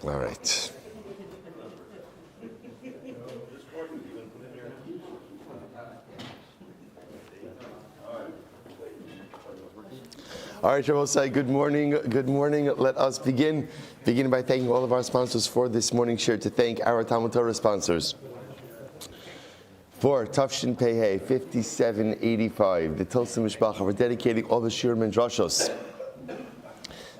All right. All right, Shabbos, good morning. Good morning. Let us begin by thanking all of our sponsors for this morning's share. To thank our Talmud Torah sponsors for Tafshin Pei 5785, the Tilson Mishpacha, for dedicating all the Shiurim and Drashos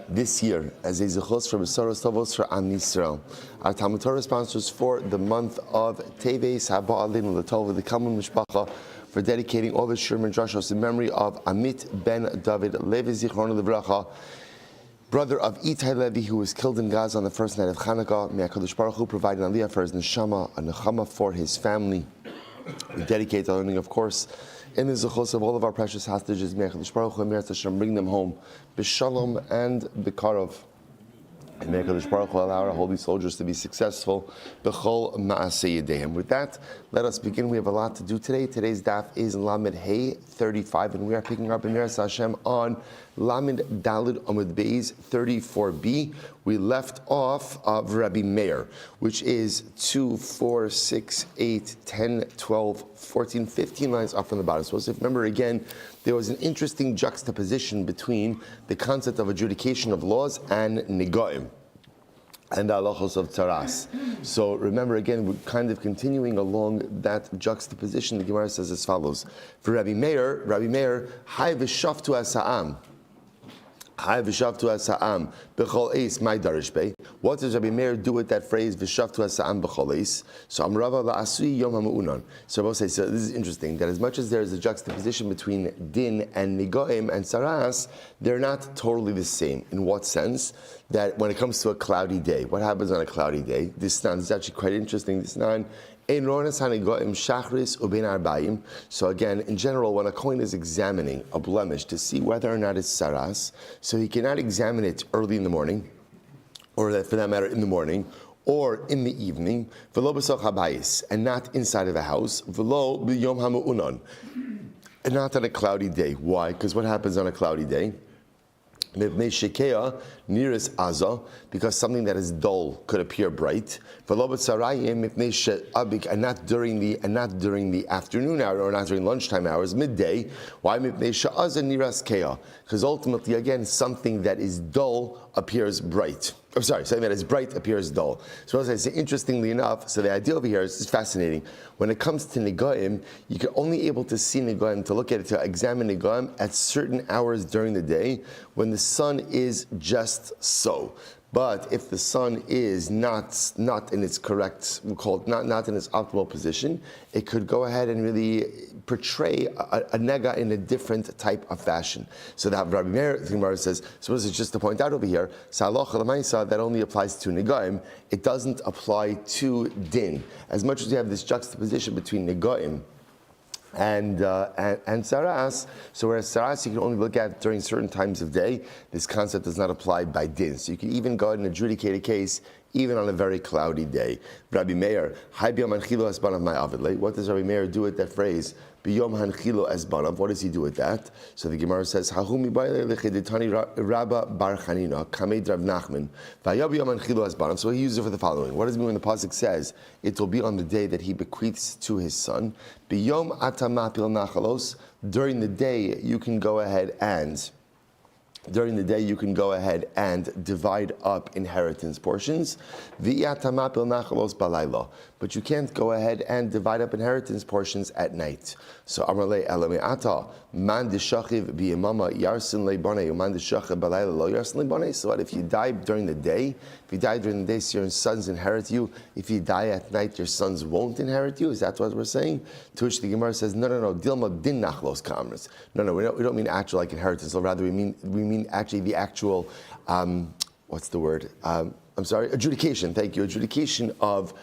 this year as a zechus for Besaros Tovos for Am Yisrael. Our Talmud Torah sponsors for the month of Teves Haba Aleinu L'Tov, the Kalman Mishpacha, for dedicating all the Shiurim and Drashos in memory of Amit ben David Levi Zichrono Livracha, brother of Itai Levi, who was killed in Gaza on the first night of Chanukah. May HaKadosh Baruch Hu provide an aliyah for his neshama, a nechama for his family. We dedicate the learning, of course, in the zechus of all of our precious hostages. May HaKadosh Baruch Hu and Hashem bring them home b'shalom and b'karov. And may HaKadosh Baruch Hu allow our holy soldiers to be successful b'chol ma'aseh yedeim. With that, let us begin. We have a lot to do today. Today's daf is in Lamed Hey 35, and we are picking up in Miras Hashem on Lamed Dalid Amud Beis 34b. We left off of Rabbi Meir, which is 2, 4, 6, 8, 10, 12, 14, 15 lines up from the bottom. So if remember again, there was an interesting juxtaposition between the concept of adjudication of laws and nigoim and the halachos of taras. So remember again, we're kind of continuing along that juxtaposition. The Gemara says as follows: for Rabbi Meir, Hay v'shaftu asa'am. What does Rabbi Meir do with that phrase v'shavtu hasa'am b'chol eis? So Amrava la'asui yom ha'mu'unan. So this is interesting, that as much as there is a juxtaposition between din and nigoim and saras, they're not totally the same. In what sense? That when it comes to a cloudy day, what happens on a cloudy day? This is actually quite interesting. So again, in general, when a kohen is examining a blemish to see whether or not it's saras, so he cannot examine it early in the morning, or for that matter in the morning, or in the evening, and not inside of a house, and not on a cloudy day. Why? Because what happens on a cloudy day? Because something that is dull could appear bright, and not during the afternoon hour or not during lunchtime hours, midday. Why? Because ultimately, again, something that is dull appears bright. Something that is bright appears dull. So as I say, interestingly enough, so the idea over here is fascinating. When it comes to nigoim, you can only able to see nigoim, to look at it, to examine nigoim at certain hours during the day when the sun is just so. But if the sun is not in its correct, we'll call it not in its optimal position, it could go ahead and really portray a nega in a different type of fashion. So that Rabbi Meir, the Gemara says, suppose it's just to point out over here, that only applies to nigaim, it doesn't apply to din. As much as you have this juxtaposition between nigaim and saras, so whereas saras you can only look at during certain times of day, this concept does not apply by din. So you can even go ahead and adjudicate a case even on a very cloudy day. Rabbi Meir, what does Rabbi Meir do with that phrase? B'yom hanchilo as banav. What does he do with that? So the Gemara says, Hahumi Rabba bar Chanina kamed Rav Nachman v'yom hanchilo as banav. So he uses it for the following. What does it mean when the pasuk says it will be on the day that he bequeaths to his son? B'yom atamapil nachalos. During the day you can go ahead and divide up inheritance portions. But you can't go ahead and divide up inheritance portions at night. So Amarle Ata Man Dishachiv Biyamama Yarsin Lebane, Man Dishachiv Balayla Lo Yarsin Lebane. So what if you die during the day? If you die during the day, so your sons inherit you. If you die at night, your sons won't inherit you. Is that what we're saying? To which the Gemara says, no, Dilma din nachlos kamras. No, we don't mean actual like inheritance. Or rather, we mean actually the actual, adjudication. Thank you, adjudication of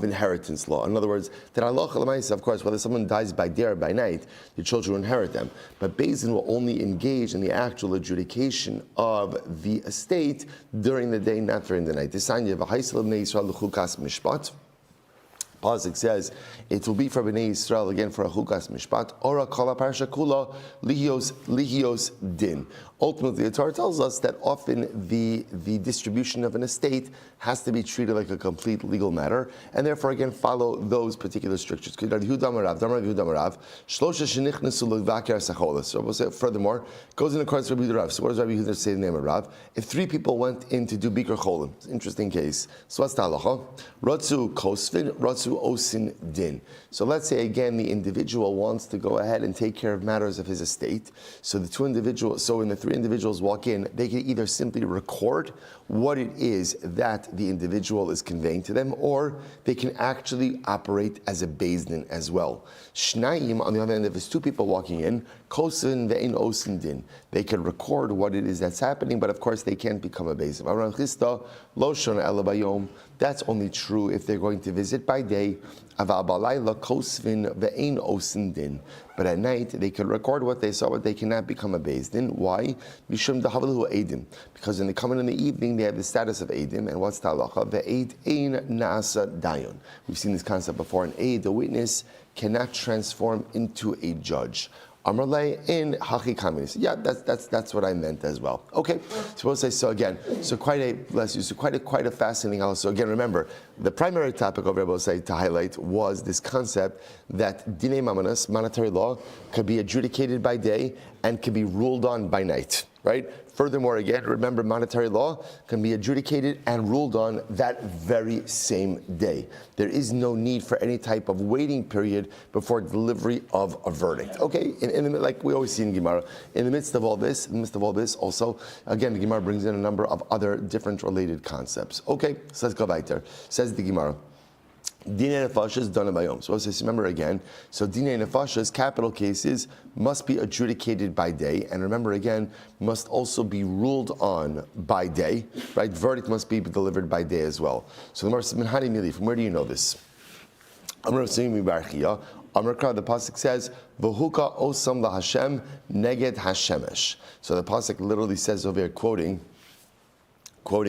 inheritance law. In other words, that Allah l'maisa, of course, whether someone dies by day or by night, the children will inherit them. But Beis Din will only engage in the actual adjudication of the estate during the day, not during the night. Pasuk says it will be for Bnei Yisrael again for a chukas mishpat or a kala parsha kula lihios din. Ultimately, the Torah tells us that often the distribution of an estate has to be treated like a complete legal matter, and therefore again follow those particular strictures. Furthermore, goes in accordance with Rabbi Rav. So what does Rabbi Yehuda say in the name of Rav? If three people went in to do Bikur Cholim, it's an interesting case. So what's the halacha? Ratzu kosvin, ratzu osin din. So let's say again the individual wants to go ahead and take care of matters of his estate. So the when the three individuals walk in, they can either simply record what it is that the individual is conveying to them, or they can actually operate as a beis din as well. Shnayim, on the other hand, if there's two people walking in, kosin ve'in osin din, they can record what it is that's happening, but of course they can't become a beis din. That's only true if they're going to visit by day. But at night, they can record what they saw, but they cannot become a beis din. Why? Because when they come in the evening, they have the status of edim. And what's the halacha? Ve'ed ein nasa dayon. We've seen this concept before. An eid, a witness, cannot transform into a judge. Amarle in Hachi Kaminis. Yeah, that's what I meant as well. Okay, suppose I saw again. So quite a fascinating house. So again, remember, the primary topic of Rebbe say to highlight was this concept that Dinei Mamanas, monetary law, could be adjudicated by day and can be ruled on by night. Right? Furthermore, again, remember, monetary law can be adjudicated and ruled on that very same day. There is no need for any type of waiting period before delivery of a verdict. Okay, like we always see in Gemara, in the midst of all this, also, again, the Gemara brings in a number of other different related concepts. Okay, so let's go weiter. Says the Gemara. Dinei nefashos dana bayom. So let's remember again. So dinei nefashos, capital cases, must be adjudicated by day, and remember again, must also be ruled on by day. Right? Verdict must be delivered by day as well. So the Gemara says, "Minhani mili." From where do you know this? Amar Simi Barchia. Amar Kra. The pasuk says, "V'huka osam laHashem neged Hashemesh." So the pasuk literally says over here, quoting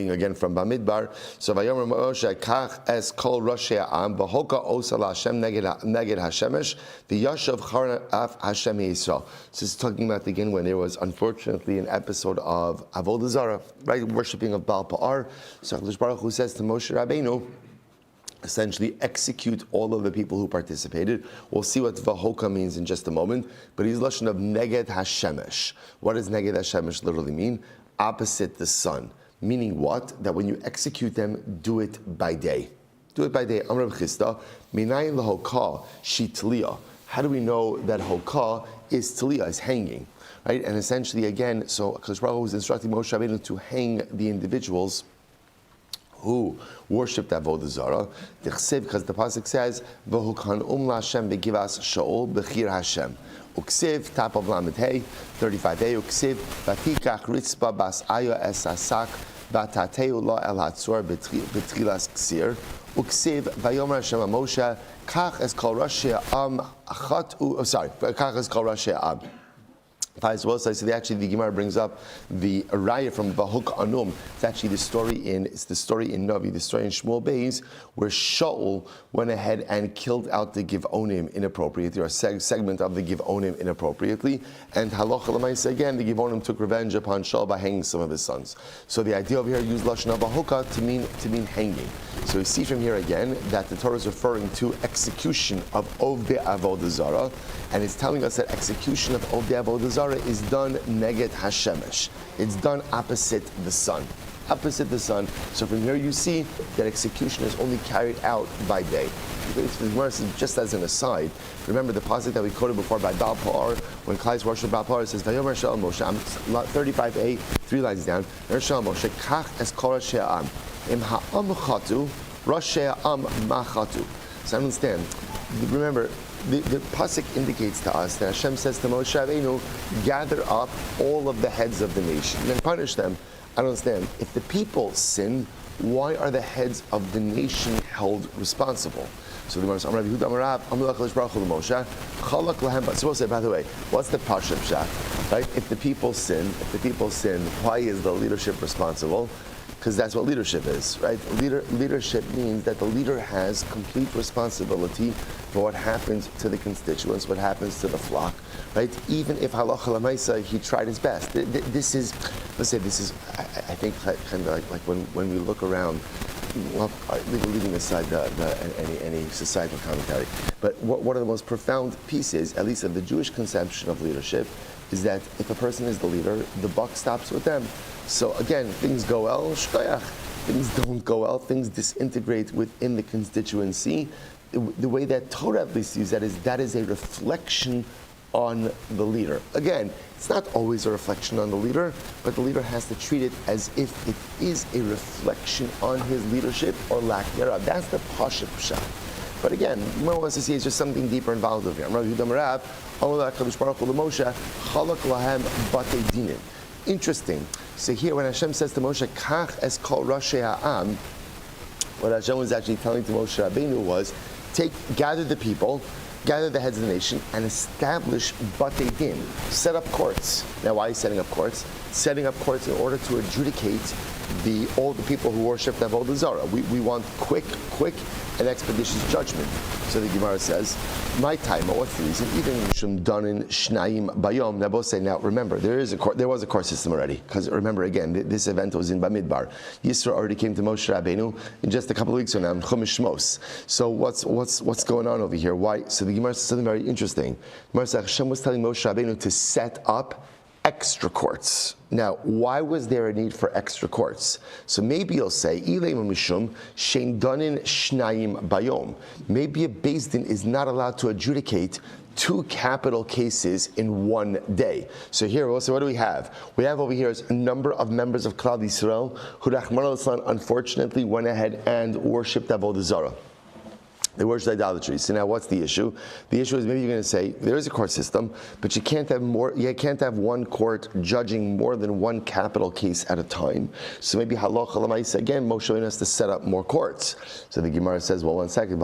again from Bamidbar, so Vayomer Moshe kach es kol roshei ha'am v'hoka osa laHashem neged Hashemesh v'yashav charna af Hashem Yisrael. So it's talking about again when there was unfortunately an episode of Avodah Zarah, right, worshipping of Baal Pa'ar. So HaKadosh Baruch Hu says to Moshe Rabbeinu, essentially execute all of the people who participated. We'll see what Vahoka means in just a moment, but he's lashon of neged Hashemesh. What does neged Hashemesh literally mean? Opposite the sun. Meaning what? That when you execute them, do it by day. Do it by day. Amar B'chista, minayin lahoka shitliya. How do we know that hoka is tliya, is hanging? Right? And essentially, again, so HaKadosh Baruch Hu was instructing Moshe Rabbeinu to hang the individuals who worshipped Avodah Zarah. Because the pasuk says, "V'hukan laHashem begivas Shaul bechir Hashem." Uksiv, top of Lamed Hey, 35a, Uksiv, Vatikach Ritzba Bas Aya Es Asak, Vatateu La El Hatzor Betrilas Ksir, Uksiv, Vayomer Hashem Moshe, Kach Es Kol Rashi Am Kach Es Kol Rashi Am. So actually the Gemara brings up the raya from Vahuk Anum. It's actually the story in Navi, the story in Shmuel Beis, where Shaul went ahead and killed out the Givonim inappropriately, or a segment of the Givonim inappropriately. And Halacha L'maisa again, the Givonim took revenge upon Shaul by hanging some of his sons. So the idea over here used Lashon Vahuka to mean hanging. So we see from here again that the Torah is referring to execution of Ovdei Avodah Zarah, and it's telling us that execution of Ovdei Avodah Zarah is done neged Hashemesh. It's done opposite the sun. Opposite the sun. So from here you see that execution is only carried out by day. Just as an aside, remember the pasuk that we quoted before by Baal Pa'ar, when Klai's worship Baal Pa'ar, it says, Vayomer Shel Moshe, 35a, 3 lines down, Shel Moshe, Kach es kol Roshei ha'am, im ha'am chatu, Roshei ha'am machatu. So understand, remember, the pasuk indicates to us that Hashem says to Moshe Rabbeinu, gather up all of the heads of the nation and punish them. I don't understand. If the people sin, why are the heads of the nation held responsible? So the Gemara says, Suppose say, by the way, what's the Pashup Shah? Right? If the people sin, why is the leadership responsible? because that's what leadership is, right? Leadership means that the leader has complete responsibility for what happens to the constituents, what happens to the flock, right? Even if halacha l'maisa, he tried his best. This is, let's say, I think kind of like when we look around, well, leaving aside any societal commentary, but one of the most profound pieces, at least of the Jewish conception of leadership, is that if a person is the leader, the buck stops with them. So again, things go well, shkoyach. Things don't go well, things disintegrate within the constituency. The way that Torah at least sees that is a reflection on the leader. Again, it's not always a reflection on the leader, but the leader has to treat it as if it is a reflection on his leadership or lack thereof. That's the Pasha Pshat. But again, one wants to see is just something deeper involved over here. Interesting. So here, when Hashem says to Moshe, "Kach es kol rashi ha'am," what Hashem was actually telling to Moshe Rabbeinu was, gather the people, gather the heads of the nation, and establish batei din, set up courts. Now, why is setting up courts? Setting up courts in order to adjudicate all the people who worship Avodah Zarah. We want quick and expeditious judgment. So the Gemara says, my time, what's the reason? Even Mishum Danin Shnayim Bayom. Now both say, now remember, there was a court system already. Because remember again, this event was in Bamidbar. Yisro already came to Moshe Rabbeinu in just a couple of weeks ago now, in Chumash Shmos. So what's going on over here? Why? So the Gemara says something very interesting. Gemara says Hashem was telling Moshe Rabbeinu to set up extra courts. Now, why was there a need for extra courts? So maybe you'll say, mishum shein danin shnayim bayom. Maybe a Beis Din is not allowed to adjudicate 2 capital cases in one day. So here, also, what do we have? We have over here is a number of members of Klal Yisrael who, Rahman al-Islam, unfortunately went ahead and worshipped Avodah Zarah. They worship idolatry. So now, what's the issue? The issue is maybe you're going to say there is a court system, but you can't have more. You can't have one court judging more than one capital case at a time. So maybe halacha l'maisa again, Moshe Rabbeinu has to set up more courts. So the Gemara says, well, one second.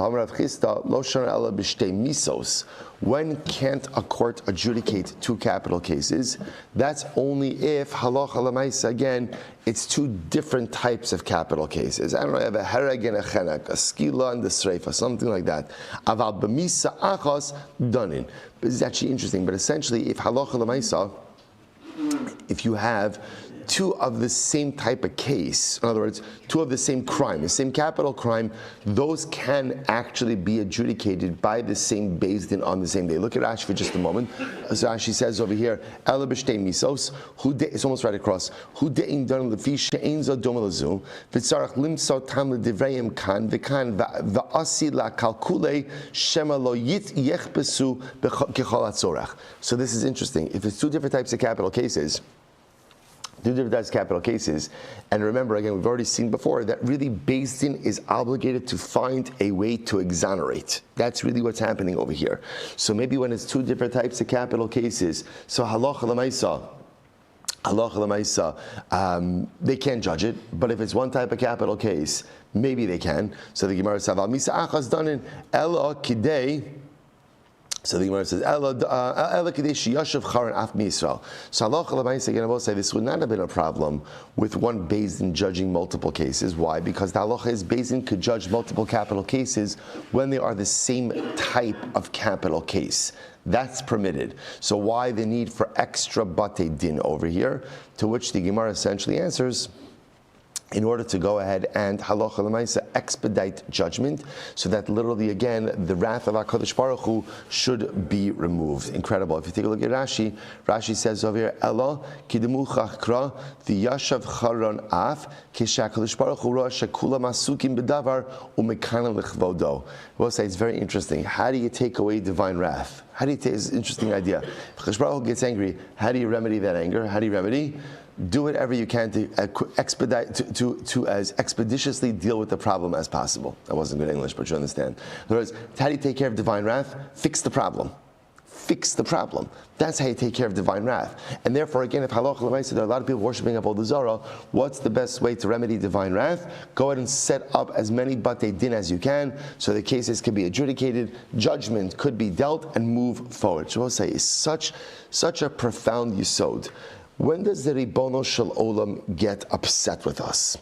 When can't a court adjudicate 2 capital cases? That's only if halacha l'maisa again, it's 2 different types of capital cases. I don't know, I have a hereg and a chenek, a skila and a sreifa, something like that. Aval b'misa achos danin. But it's actually interesting. But essentially, if halacha l'maisa, if you have 2 of the same type of case, in other words, 2 of the same crime, the same capital crime, those can actually be adjudicated by the same Beis Din on the same day. Look at Rashi for just a moment. So Rashi says over here, Ela b'shtei misos, it's almost right across, hu de'in dan lefi she'ein zo doma lezu, v'tzarach limso tam l'divrayim kan, v'kan v'asi la kalkule shema lo yechbesu kechol hatzorach. So this is interesting. If it's 2 different types of capital cases, 2 different types of capital cases. And remember, again, we've already seen before that really Beis Din is obligated to find a way to exonerate. That's really what's happening over here. So maybe when it's 2 different types of capital cases, so halacha l'maisa, they can't judge it. But if it's one type of capital case, maybe they can. So the Gemara says, misa achas danin ela kidei. So the Gemara says, Ela Kadesh Yashav Charan Af Yisrael. So halacha l'maisa, again, I will say this would not have been a problem with one Beis Din judging multiple cases. Why? Because the halacha is Beis Din could judge multiple capital cases when they are the same type of capital case. That's permitted. So why the need for extra batei din over here? To which the Gemara essentially answers, in order to go ahead and halacha l'maisa expedite judgment, so that literally again the wrath of HaKadosh Baruch Hu should be removed. Incredible. If you take a look at Rashi, Rashi says over here, Elo kidemu chakra v'yashav charon af k'shakadosh Baruch Hu ra shekula masukim b'davar u'mekanim l'chvodo. We'll say it's very interesting. How do you take away divine wrath? How do you take? It's an interesting idea. If HaKadosh Baruch Hu gets angry, how do you remedy that anger? How do you remedy? Do whatever you can to expedite, to as expeditiously deal with the problem as possible. That wasn't good English, but you understand. In other words, how do you take care of divine wrath? Fix the problem. Fix the problem. That's how you take care of divine wrath. And therefore, again, if halacha l'maisa, there are a lot of people worshiping Avodah Zarah, what's the best way to remedy divine wrath? Go ahead and set up as many batei din as you can, so the cases can be adjudicated, judgment could be dealt, and move forward. So I'll say, it's such a profound yisod. When does the Ribono Shel Olam get upset with us?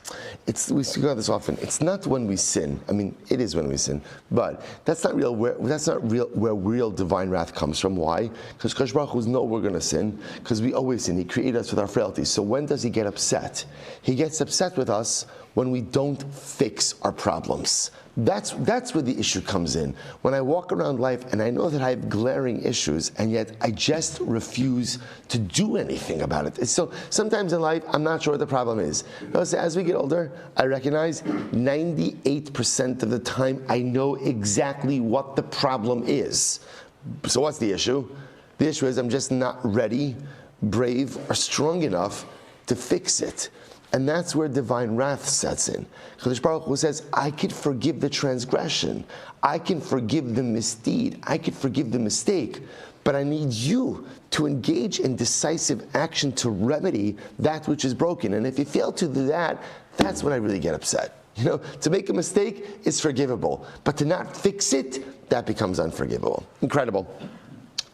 We speak about this often. It's not when we sin. I mean, it is when we sin, but that's not real. Where real divine wrath comes from. Why? Because Kadosh Baruch Hu knows we're going to sin. Because we always sin. He created us with our frailties. So when does He get upset? He gets upset with us when we don't fix our problems. That's where the issue comes in. When I walk around life and I know that I have glaring issues, and yet I just refuse to do anything about it. So sometimes in life, I'm not sure what the problem is. As we get older, I recognize 98% of the time I know exactly what the problem is. So what's the issue? The issue is I'm just not ready, brave, or strong enough to fix it. And that's where divine wrath sets in. Kadosh Baruch Hu says, I can forgive the transgression. I can forgive the misdeed. I can forgive the mistake. But I need you to engage in decisive action to remedy that which is broken. And if you fail to do that, that's when I really get upset. To make a mistake is forgivable. But to not fix it, that becomes unforgivable. Incredible.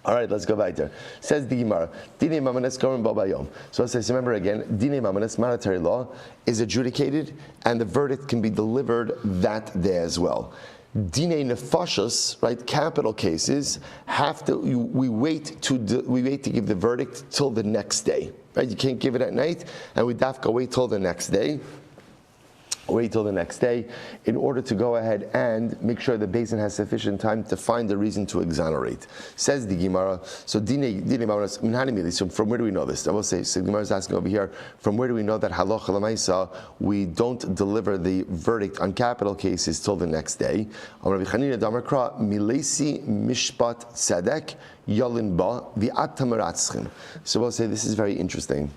All right, let's go back there. Says the Gemara, Dinei Mamanis Gorim Bo Bayom. So it says, remember again, Dinei Mamanis, monetary law, is adjudicated, and the verdict can be delivered that day as well. Dinei Nefashos, right, capital cases, we wait to give the verdict till the next day. Right, you can't give it at night, and we dafka wait till the next day. Wait till the next day in order to go ahead and make sure the Beis Din has sufficient time to find the reason to exonerate. Says the Gemara, so from where do we know this? I will say, so the Gemara is asking over here, from where do we know that halacha l'maisa, we don't deliver the verdict on capital cases till the next day? Rabbi Chanina Damar Kra, milesi mishpat tzedek yalin ba v'at tamaratzchem. So we'll say this is very interesting.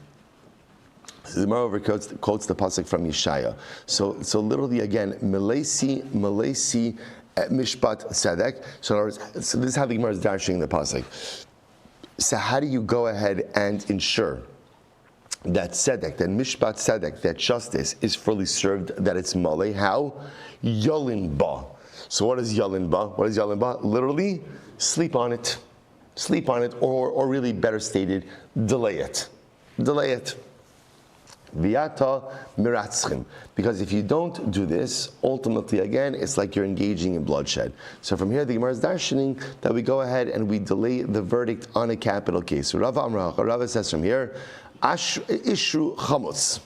The Gemara over quotes the pasuk from Yeshaya. So literally again, Melesi, Mishpat Tzedek. So this is how the Gemara is dashing the pasuk. So how do you go ahead and ensure that Tzedek, that Mishpat Tzedek, that justice is fully served, that it's Malay? How? Yolin Ba. So what is Yolin Ba? What is Yolin Ba? Literally, sleep on it. Sleep on it, or really better stated, delay it. Delay it. Viata miratzchim. Because if you don't do this, ultimately again, it's like you're engaging in bloodshed. So from here, the Gemara is darshaning that we go ahead and we delay the verdict on a capital case. So Rava says from here, Ishru chamutz.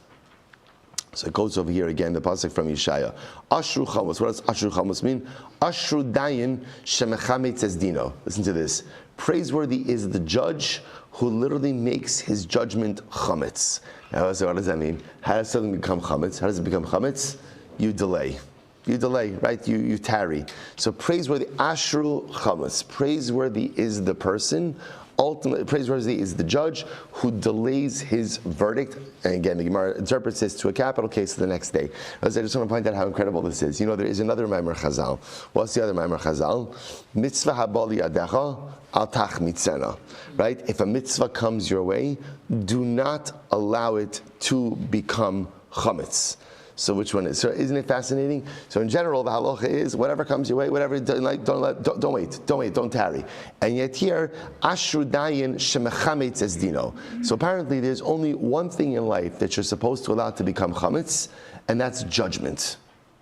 So it goes over here again, the pasuk from Yeshaya. Ashru chamutz. What does Ashru chamutz mean? Ashru dayin shemechametz es dino. Listen to this. Praiseworthy is the judge who literally makes his judgment chametz. Now, so what does that mean? How does something become chametz? How does it become chametz? You delay. You delay, right? You tarry. So praiseworthy, ashru chametz. Praiseworthy is the person. Ultimately, praiseworthy is the judge who delays his verdict. And again, the Gemara interprets this to a capital case the next day. I just want to point out how incredible this is. There is another Maimer Chazal. What's the other Maimer Chazal? Mitzvah habali adecha al tachmitzena. Right? If a mitzvah comes your way, do not allow it to become chametz. So which one is? So isn't it fascinating? So in general, the halacha is whatever comes your way, whatever don't wait, don't tarry. And yet here, ashru dayin shemechametz es dino. So apparently, there's only one thing in life that you're supposed to allow to become chametz, and that's judgment.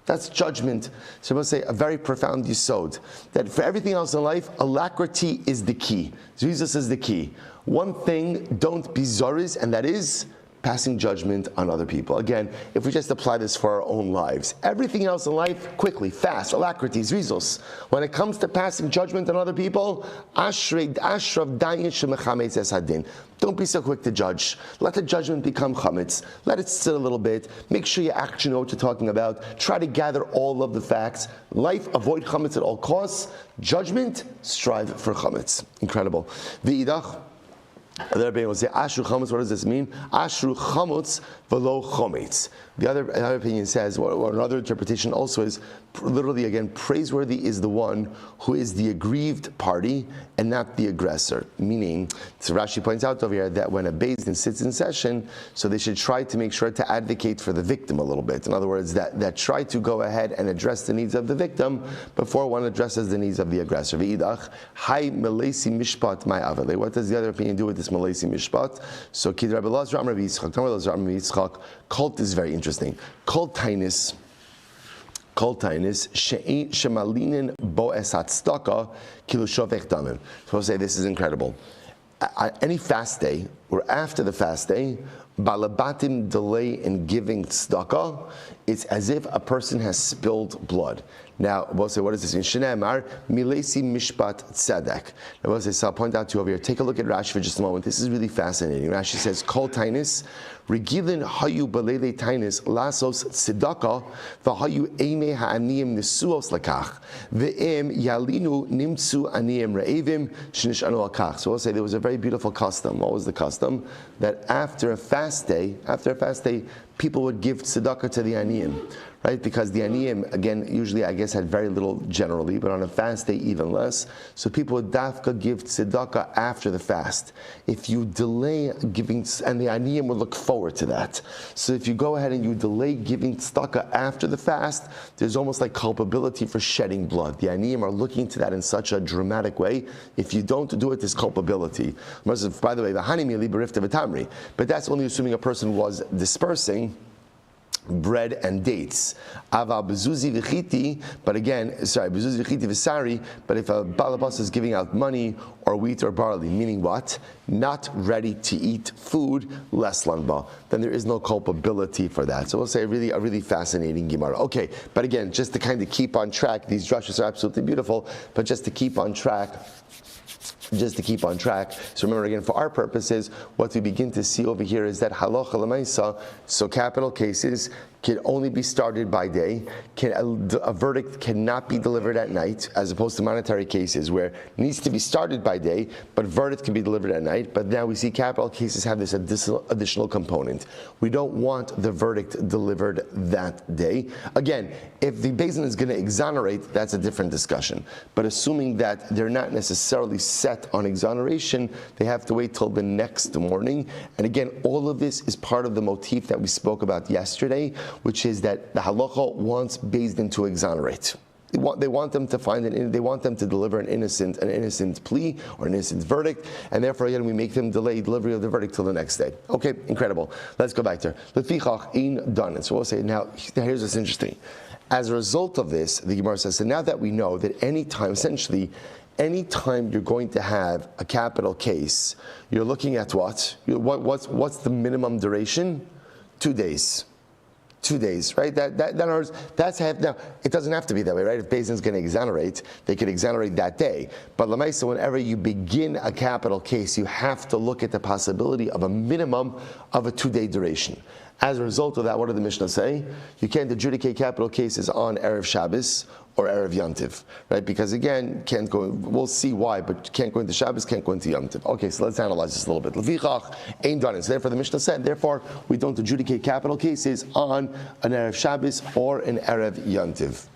That's judgment. So I'm going to say a very profound yisod, that for everything else in life, alacrity is the key. Jesus is the key. One thing, don't be zoriz, and that is passing judgment on other people. Again, if we just apply this for our own lives, everything else in life, quickly, fast, alacrity, zrizos. When it comes to passing judgment on other people, ashrav dayin shemechametz es hadin. Don't be so quick to judge. Let the judgment become chametz. Let it sit a little bit. Make sure you actually know what you're talking about. Try to gather all of the facts. Life, avoid chametz at all costs. Judgment, strive for chametz. Incredible. V'idach. The other opinion will say, Ashru Chametz, what does this mean? Ashru Chametz v'lo Chometz. The other opinion says, or another interpretation also is, literally again, praiseworthy is the one who is the aggrieved party and not the aggressor. Meaning, so Rashi points out over here that when a Beis Din sits in session, so they should try to make sure to advocate for the victim a little bit. In other words, that try to go ahead and address the needs of the victim before one addresses the needs of the aggressor. V'idach, hai melesi mishpat mai avale. What does the other opinion do with the this Malesi Mishpat. So Kid Rabbi Lazar Rabbi Yitzchak. Cult is very interesting. Cult Tainis shemalinin bo esat staka kilu shovech damim. So I'll say this is incredible. Any fast day or after the fast day, balabatim delay in giving tzedakah, it's as if a person has spilled blood. Now, we'll say, what does this mean? Shneimar milesi mishpat tzedek. Now, we'll say, so I'll point out to you over here. Take a look at Rashi for just a moment. This is really fascinating. Rashi says, kol tainis, regilin hayu balele tainis, lasos tzedakah, v'hayu eime ha'aniyim nisuos lakach, ve'em yalinu nimtsu aniyim re'evim, shnishanu lakach. So we'll say, there was a very beautiful custom. What was the custom? That after a fast day, people would give tzedakah to the aniyim, right? Because the aniyim, again, usually I guess had very little generally, but on a fast day even less. So people would dafka give tzedakah after the fast. If you delay giving, and the aniyim would look forward to that. So if you go ahead and you delay giving tzedakah after the fast, there's almost like culpability for shedding blood. The aniyim are looking to that in such a dramatic way. If you don't do it, there's culpability. By the way, the hanimili berifta v'tamri, but that's only assuming a person was dispersing bread and dates. Ava bezuzi v'chiti, but again, bezuzi v'chiti v'sari, but if a balabas is giving out money or wheat or barley, meaning what? Not ready to eat food, less lanba, then there is no culpability for that. So we'll say a really fascinating Gemara. Okay, but again, just to kind of keep on track, these drushes are absolutely beautiful, but just to keep on track. So remember again, for our purposes, what we begin to see over here is that halacha l'maisa, so capital cases can only be started by day. A verdict cannot be delivered at night, as opposed to monetary cases where it needs to be started by day, but verdict can be delivered at night. But now we see capital cases have this additional component. We don't want the verdict delivered that day. Again, if the Beis Din is going to exonerate, that's a different discussion. But assuming that they're not necessarily set on exoneration, they have to wait till the next morning. And again, all of this is part of the motif that we spoke about yesterday, which is that the halacha wants Beis Din to exonerate. They want them to they want them to deliver an innocent plea or an innocent verdict, and therefore again we make them delay delivery of the verdict till the next day. Okay, incredible. Let's go back there. Lefichach ein done. So we'll say now. Here's what's interesting. As a result of this, the Gemara says, so now that we know that anytime you're going to have a capital case, you're looking at what? What's the minimum duration? 2 days. 2 days, right? That's half. Now, it doesn't have to be that way, right? If Beis Din is going to exonerate, they could exonerate that day. But l'maisa, whenever you begin a capital case, you have to look at the possibility of a minimum of a 2-day duration. As a result of that, what did the Mishnah say? You can't adjudicate capital cases on Erev Shabbos or Erev Yontiv, right? Because again, can't go. We'll see why, but can't go into Shabbos, can't go into Yontiv. Okay, so let's analyze this a little bit. Lefichach ein done. So therefore, the Mishnah said, therefore, we don't adjudicate capital cases on an Erev Shabbos or an Erev Yontiv.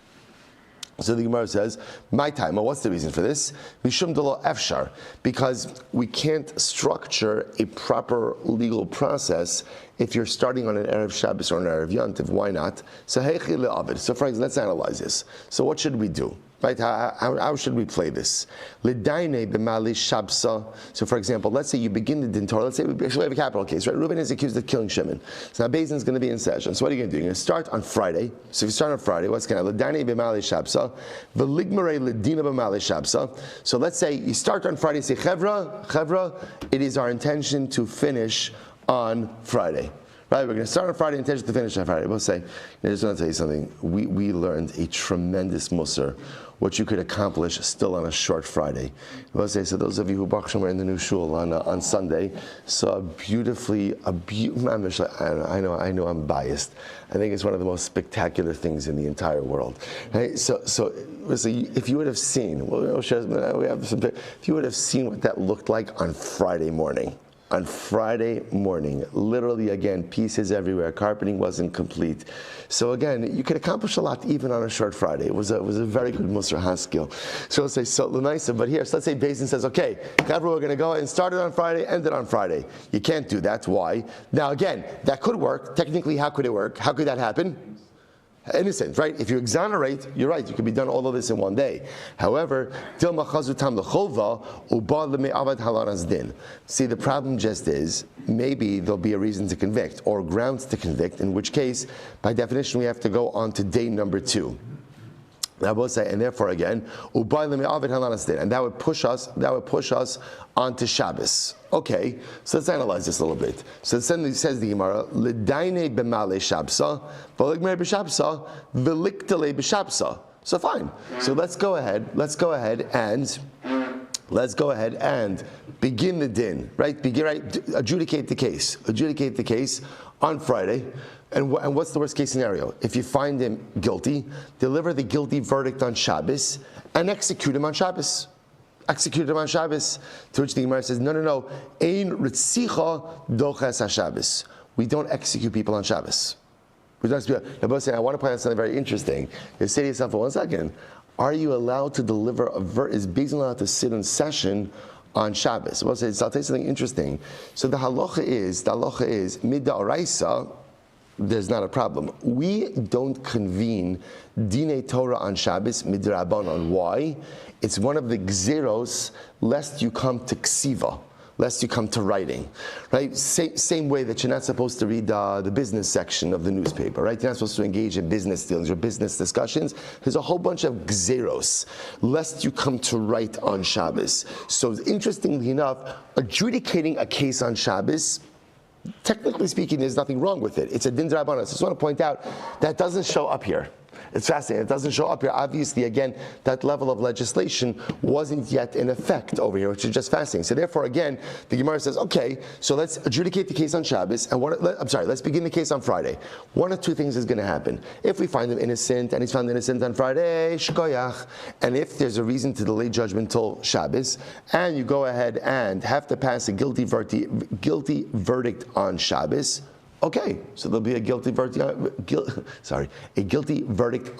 So the Gemara says, my time. Well, what's the reason for this? Mishum delo efshar, because we can't structure a proper legal process if you're starting on an Erev Shabbos or an Erev Yontiv. Why not? So heichi le'avid. So friends, let's analyze this. So what should we do? Right? How should we play this? L'daine b'mali shabsa. So for example, let's say you begin the din Torah. Let's say we have a capital case, right? Reuben is accused of killing Shimon. So now Beis Din is going to be in session. So what are you going to do? You're going to start on Friday. So if you start on Friday, what's going to l'daine b'mali shabsa, v'ligmarei l'dina b'mali shabsa. So let's say you start on Friday. Say chevra, it is our intention to finish on Friday. Right, we're going to start on Friday, intention to finish on Friday. We'll say, I just want to tell you something. We learned a tremendous musar, what you could accomplish still on a short Friday. We'll say, so those of you who Baruch Hashem were in the new shul on Sunday, saw I know I'm biased. I think it's one of the most spectacular things in the entire world. Right? So if you would have seen, if you would have seen what that looked like on Friday morning, literally again, pieces everywhere, carpeting wasn't complete. So again, you could accomplish a lot even on a short Friday. It was a very good Musar Haskell. So let's say, so L'naisa, but here, so let's say Beis Din says, okay, we're going to go and start it on Friday, end it on Friday. You can't do that. Why? Now again, that could work. Technically, how could it work? How could that happen? innocent, right? If you exonerate, you're right, you can be done all of this in one day. However, see, the problem just is, maybe there'll be a reason to convict, or grounds to convict, in which case, by definition, we have to go on to day number 2. I will say, and therefore again, and that would push us onto Shabbos. Okay, so let's analyze this a little bit. So then says the Gemara, "L'daine b'male shabsa, v'ligmer b'shabsa, v'liktale b'shabsa." So fine. So let's go ahead and begin the din. Right? Adjudicate the case on Friday. And what's the worst case scenario? If you find him guilty, deliver the guilty verdict on Shabbos and execute him on Shabbos. To which the Gemara says, no. Ein ritzicha doches haShabbos. We don't execute people on Shabbos. We don't execute. Now, I want to point out something very interesting. You say to yourself for 1 second, are you allowed to deliver a verdict? Is Beis Din allowed to sit in session on Shabbos? I'll tell you something interesting. So the halacha is mid'oraisa. There's not a problem. We don't convene Dinei Torah on Shabbos, midrabanan. Why? It's one of the gzeros, lest you come to ksiva, lest you come to writing, right? Same way that you're not supposed to read the business section of the newspaper, right? You're not supposed to engage in business dealings or business discussions. There's a whole bunch of gzeros, lest you come to write on Shabbos. So interestingly enough, adjudicating a case on Shabbos, technically speaking, there's nothing wrong with it. It's a din d'Rabbanan. I just want to point out that doesn't show up here. It's fascinating. It doesn't show up here. Obviously, again, that level of legislation wasn't yet in effect over here, which is just fascinating. So therefore, again, the Gemara says, okay, so let's adjudicate the case on Shabbos, and let's begin the case on Friday. One of two things is going to happen. If we find him innocent, and he's found innocent on Friday, shkoyach, and if there's a reason to delay judgment till Shabbos, and you go ahead and have to pass a guilty verdict on Shabbos, okay, so there'll be a guilty verdict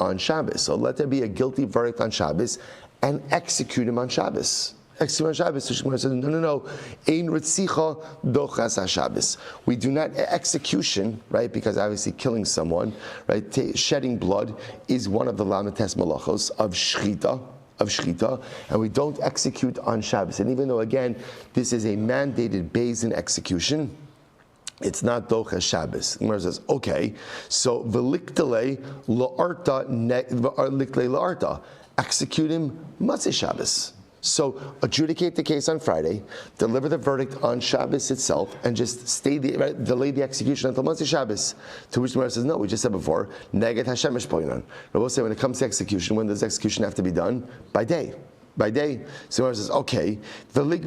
on Shabbos. So let there be a guilty verdict on Shabbos and execute him on Shabbos. Execute him on Shabbos. So Shmuel says, no. Ein ritzicha dochas haShabbos. We do not execution, right? Because obviously killing someone, right? Shedding blood is one of the lamites malachos of shchita, and we don't execute on Shabbos. And even though again, this is a mandated Beis Din execution, it's not doches Shabbos. The Gemara says, okay, so v'liktale la'arta, execute him Matzei Shabbos. So adjudicate the case on Friday, deliver the verdict on Shabbos itself, and just delay the execution until Matzei Shabbos. To which the Gemara says, no, we just said before, neged Hashem eshpoinan. I will say when it comes to execution, when does execution have to be done? By day. So Gemara says, okay, so why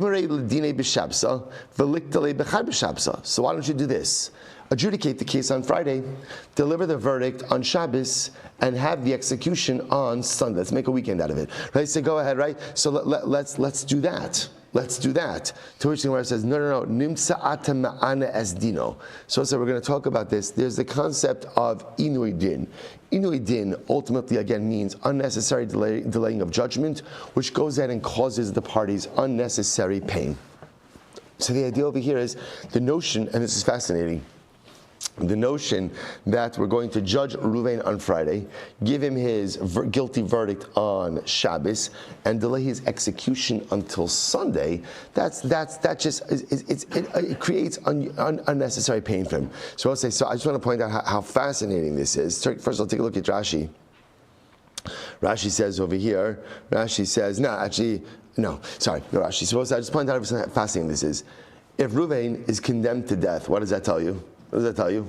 don't you do this? Adjudicate the case on Friday, deliver the verdict on Shabbos, and have the execution on Sunday. Let's make a weekend out of it. Right? So go ahead, right? So let's do that. Let's do that. To which the Gemara says, no. Nimtsa'ata ma'ana es dino. So we're going to talk about this. There's the concept of inui din. Inui din ultimately again means unnecessary delaying of judgment, which goes ahead and causes the parties unnecessary pain. So the idea over here is the notion, and this is fascinating, the notion that we're going to judge Reuven on Friday, give him his guilty verdict on Shabbos, and delay his execution until Sunday. It creates unnecessary pain for him. So I just want to point out how fascinating this is. First of all, take a look at Rashi. Rashi says over here. Rashi says Rashi. So I just point out how fascinating this is. If Reuven is condemned to death, what does that tell you? What does that tell you?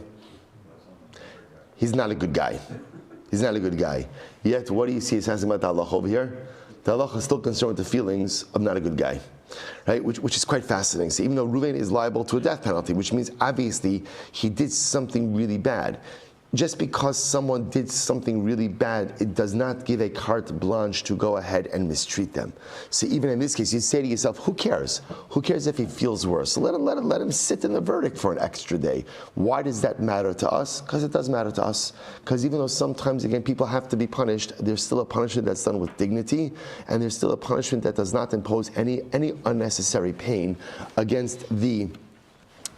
He's not a good guy. Yet, what do you see is talking about the halacha over here? The halacha is still concerned with the feelings of not a good guy, right? Which is quite fascinating. So even though Reuven is liable to a death penalty, which means obviously he did something really bad. Just because someone did something really bad, it does not give a carte blanche to go ahead and mistreat them. So even in this case, you say to yourself, who cares? Who cares if he feels worse? So let him sit in the verdict for an extra day. Why does that matter to us? Because it does matter to us. Because even though sometimes, again, people have to be punished, there's still a punishment that's done with dignity, and there's still a punishment that does not impose any unnecessary pain against the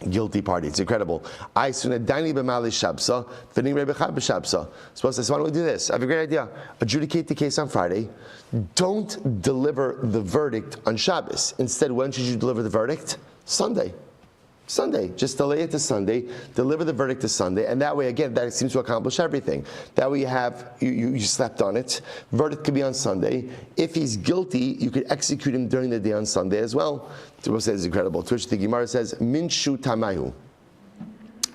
Guilty party. It's incredible. Supposed to say, why don't we do this? I have a great idea. Adjudicate the case on Friday. Don't deliver the verdict on Shabbos. Instead, when should you deliver the verdict? Sunday. Just delay it to Sunday, deliver the verdict to Sunday, and that way, again, that seems to accomplish everything. That way you slept on it. Verdict could be on Sunday. If he's guilty, you could execute him during the day on Sunday as well. Tzibur says it's incredible. To which the Gemara says, Minshu Tamayu.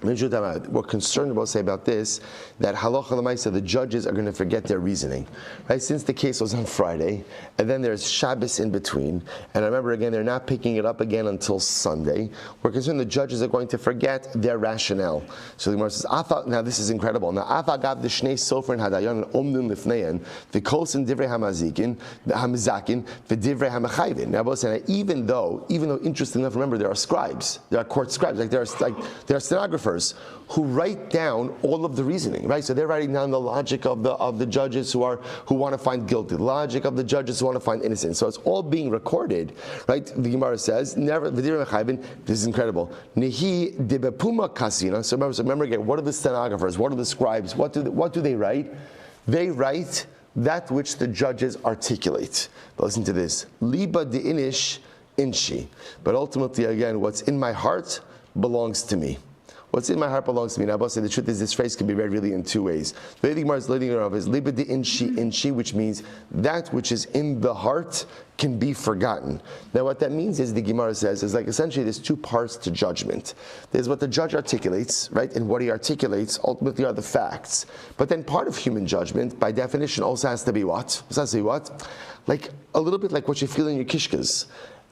We're concerned about this, that halacha l'maisa, the judges are going to forget their reasoning, right? Since the case was on Friday, and then there's Shabbos in between, and remember again, they're not picking it up again until Sunday. We're concerned the judges are going to forget their rationale. So the Gemara says, now this is incredible. Now, gav the shnei sofer and hadayon and omnun lifnein, the kos and divrei hamazikin, the hamazakin, the divrei hamachayvin. Now, even though interesting enough, remember there are scribes, there are court scribes, there are stenographers who write down all of the reasoning, right? So they're writing down the logic of the judges who want to find guilty, the logic of the judges who want to find innocent. So it's all being recorded, right? The Gemara says, this is incredible. Nehi debepuma kasina. So remember again, what are the stenographers? What are the scribes? What do they write? They write that which the judges articulate. But listen to this. Liba de inish inshi. But ultimately, again, what's in my heart belongs to me. What's in my heart belongs to me. Now, I'll say the truth is this phrase can be read really in two ways. The way the Gemara is leading it off is liba de inshi, which means that which is in the heart can be forgotten. Now, what that means is the Gemara says is like essentially there's two parts to judgment. There's what the judge articulates, right, and what he articulates ultimately are the facts. But then part of human judgment, by definition, also has to be what? Like a little bit like what you feel in your kishkas.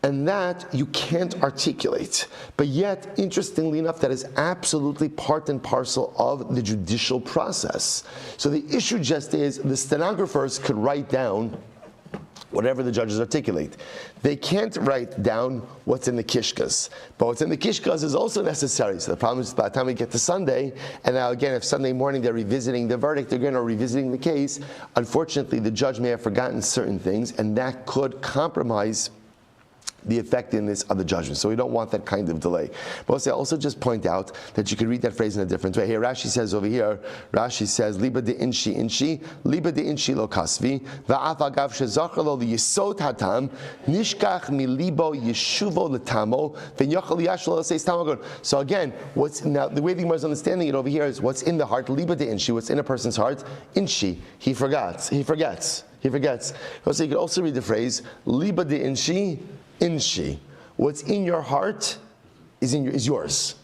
And that you can't articulate. But yet, interestingly enough, that is absolutely part and parcel of the judicial process. So the issue just is the stenographers could write down whatever the judges articulate. They can't write down what's in the kishkas. But what's in the kishkas is also necessary. So the problem is by the time we get to Sunday, and now again, if Sunday morning they're revisiting the verdict, they're going to revisiting the case, unfortunately the judge may have forgotten certain things, and that could compromise the effectiveness of the judgment. So we don't want that kind of delay. But I'll also just point out that you could read that phrase in a different way. Here Rashi says over here, liba de inshi, liba de inshi lo kasvi, va'af agav shezachar lo liyisod hatam, nishkach mi libo yeshuvo letamo, v'yochel yashlo says tamagon. So again, now the way the Gemara is understanding it over here is what's in the heart, liba de inshi, what's in a person's heart, inshi, he forgets. So you could also read the phrase, liba de inshi, inshi. What's in your heart is yours.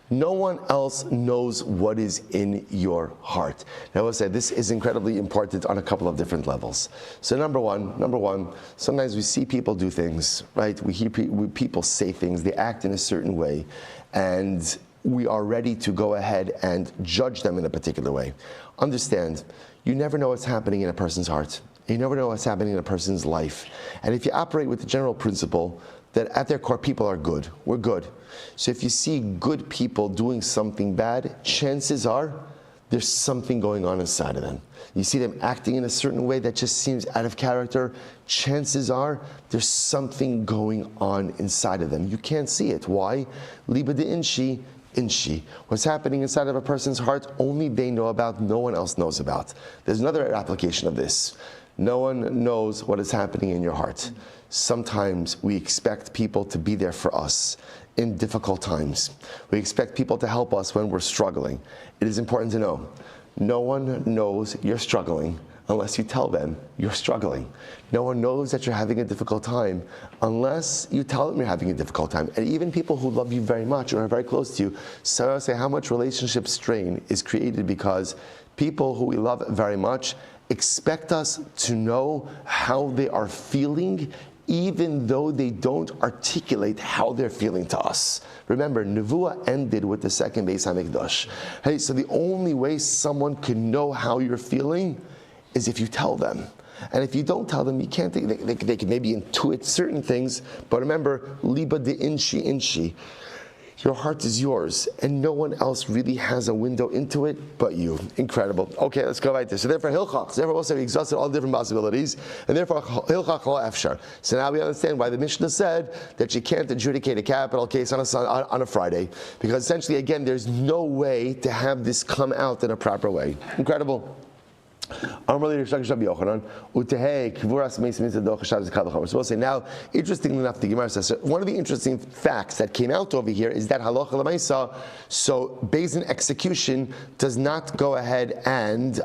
No one else knows what is in your heart. Now I will say this is incredibly important on a couple of different levels. So number one, sometimes we see people do things, right? We hear people say things, they act in a certain way, and we are ready to go ahead and judge them in a particular way. Understand, you never know what's happening in a person's heart. You never know what's happening in a person's life. And if you operate with the general principle that at their core people are good, we're good. So if you see good people doing something bad, chances are there's something going on inside of them. You see them acting in a certain way that just seems out of character, chances are there's something going on inside of them. You can't see it. Why? Liba de inshi. What's happening inside of a person's heart, only they know about, no one else knows about. There's another application of this. No one knows what is happening in your heart. Sometimes we expect people to be there for us in difficult times. We expect people to help us when we're struggling. It is important to know, no one knows you're struggling unless you tell them you're struggling. No one knows that you're having a difficult time unless you tell them you're having a difficult time. And even people who love you very much or are very close to you, so I say how much relationship strain is created because people who we love very much expect us to know how they are feeling, even though they don't articulate how they're feeling to us. Remember, Nevuah ended with the second Beis HaMikdash. Hey, so the only way someone can know how you're feeling is if you tell them. And if you don't tell them, you can't. They can maybe intuit certain things, but remember, liba de inshi. Your heart is yours, and no one else really has a window into it but you. Incredible. Okay, let's go right there. So therefore, Hilchach. Therefore, also we exhausted all the different possibilities, and therefore, Hilchach lo efshar. So now we understand why the Mishnah said that you can't adjudicate a capital case on a Friday, because essentially, again, there's no way to have this come out in a proper way. Incredible. So we'll say now, interestingly enough, the Gemara says, one of the interesting facts that came out over here is that halacha l'maisa, so Beis Din execution does not go ahead and,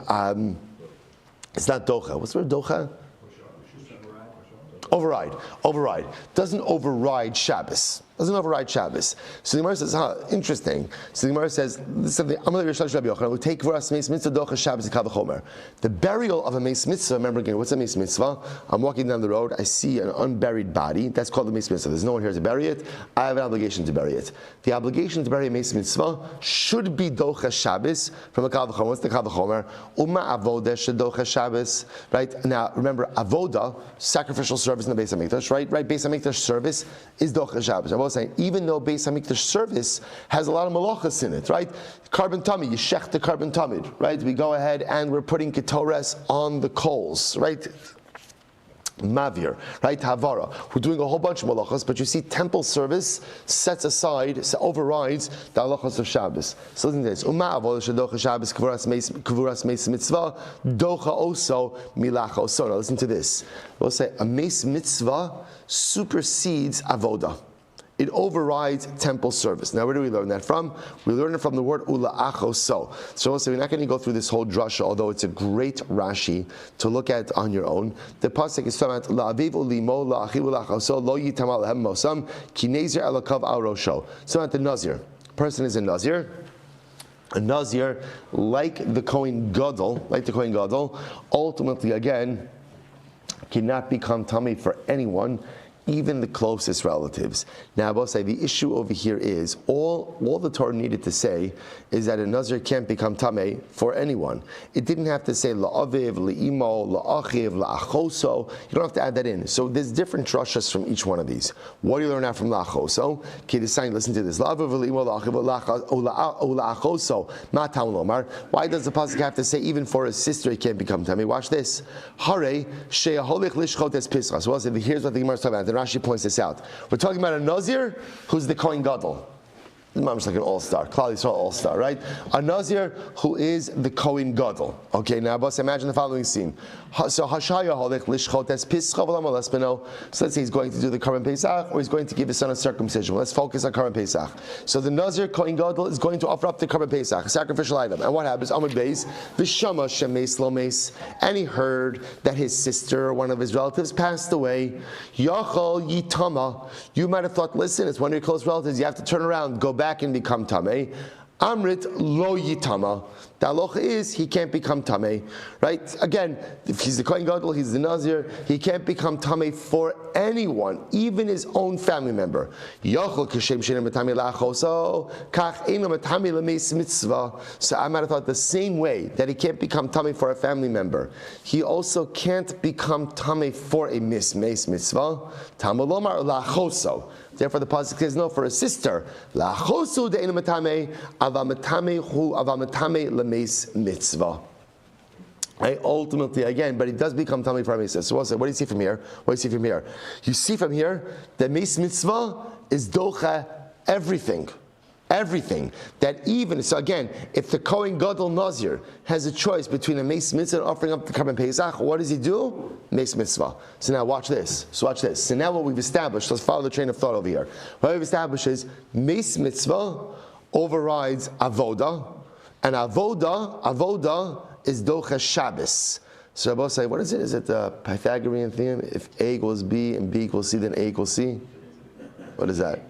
it's not docha. What's the word docha? Override. Doesn't override Shabbos. So the Gemara says, interesting. So the Gemara says, we take for us meis mitzvah docha Shabbos kavachomer. The burial of a meis mitzvah, remember again, what's a meis mitzvah? I'm walking down the road, I see an unburied body, that's called a meis mitzvah. There's no one here to bury it, I have an obligation to bury it. The obligation to bury a meis mitzvah should be docha Shabbos from a kavachomer. What's the kavachomer? Uma avoda shedocha Shabbos. Right? Now, remember, avoda, sacrificial service in the Beis HaMikdash, right? Beis HaMikdash service is docha Shabbos. I was saying, even though Beis HaMikdash service has a lot of malachas in it, right? Carbon tummy, you shech the carbon tamid, right? We go ahead and we're putting ketores on the coals, right? Mavir, right? Havara. We're doing a whole bunch of malachas, but you see, temple service sets aside, overrides the halachas of Shabbos. So listen to this. Uma avodah shedocha Shabbos kvuras meis mitzvah docha also milacha oso. Now listen to this. We'll say a meis mitzvah supersedes avodah. It overrides temple service. Now, where do we learn that from? We learn it from the word ula'achoso. So we'll say we're not going to go through this whole drasha, although it's a great Rashi to look at on your own. The pasuk is talking about la'aviv u'limo la'achiv ula'achoso lo yitamal lehem mosam ki nezer elakav al rosho. So about the nazir. Person is a nazir. A nazir, like the Kohen Gadol, ultimately again cannot become tummy for anyone, even the closest relatives. Now, I will say the issue over here is all the Torah needed to say is that a nazir can't become tamei for anyone. It didn't have to say la'aviv, la'imo, la'achiv, la'achoso. You don't have to add that in. So there's different drashas from each one of these. What do you learn out from la'achoso? Okay, listen to this. La'aviv, la'imo, la'achiv, la'achoso. Ma'tam lomar. Why does the pasuk have to say even for a sister he can't become tamei? Watch this. Hare she'aholich lishchot es pischa. So here's what the Gemara is talking about. Rashi points this out. We're talking about a nazir who's the Kohen Gadol. It's like an all-star, Klal Yisrael all-star, right? A nazir who is the Kohen Gadol. Okay, now boss, imagine the following scene. So Hashaya holech lishchot es pischa v'lam alespeno. So let's say he's going to do the Karban Pesach, or he's going to give his son a circumcision. Let's focus on Karban Pesach. So the nazir Kohen Gadol is going to offer up the Karban Pesach, a sacrificial item. And what happens? Amud Beis v'shama shemes lo mes, and he heard that his sister, one of his relatives, passed away. Yachol yitama. You might have thought, listen, it's one of your close relatives. You have to turn around, go back and become tamei. Amrit lo yitama. The halacha is he can't become tamei, right? Again, if he's the Kohen Gadol, he's the Nazir, he can't become tamei for anyone, even his own family member. Yachol kashem shenem tamei la'achoso kach eino tamei lemeis mitzvah. So I might have thought the same way that he can't become tamei for a family member, he also can't become tamei for a meis mitzvah. Tamalomar la'achoso. Therefore, the pasuk says no for a sister. La'achoso de'eino matame avamatame hu avamatame lemeis mitzvah. Right? Ultimately, again, but it does become tamei for a mitzvah. So what do you see from here? What do you see from here? You see from here that meis mitzvah is docha everything. Everything. That even, so again, if the Kohen Gadol Nazir has a choice between a meis mitzvah and offering up the Karban Pesach, what does he do? Meis mitzvah. So now watch this. So now what we've established, let's follow the train of thought over here. What we've established is meis mitzvah overrides avoda, and avoda is docha Shabbos. So Rabbi say, what is it? Is it the Pythagorean theorem? If A equals B and B equals C, then A equals C? What is that?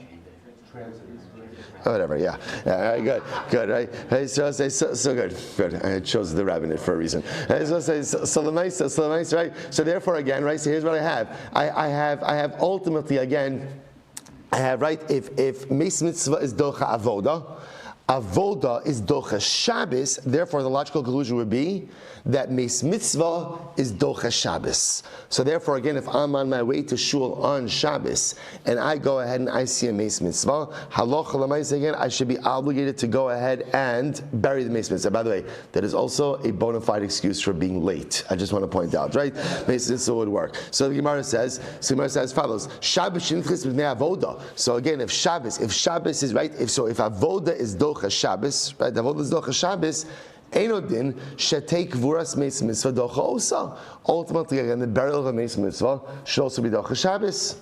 Whatever, yeah. Good, right? Hey, so good. I chose the rabbinate for a reason. So right? So therefore, again, right? So here's what I have. I have ultimately, again, I have, right? If meis mitzvah is docha avoda, avoda is docha Shabbos, therefore the logical conclusion would be that meis mitzvah is docha Shabbos. So therefore, again, if I'm on my way to shul on Shabbos and I go ahead and I see a meis mitzvah, halacha l'maisa, again, I should be obligated to go ahead and bury the meis mitzvah. By the way, that is also a bona fide excuse for being late. I just want to point out, right? Meis mitzvah would work. So the Gemara says as follows: Shabbos shenichlis b'nei avoda. So again, if Shabbos is right, if avoda is docha Shabbos, right? Avoda is docha Shabbos. Einodin shetek vuras meis mitzvah docha osa. Ultimately, again, the burial of a meis mitzvah should also be docha Shabbos.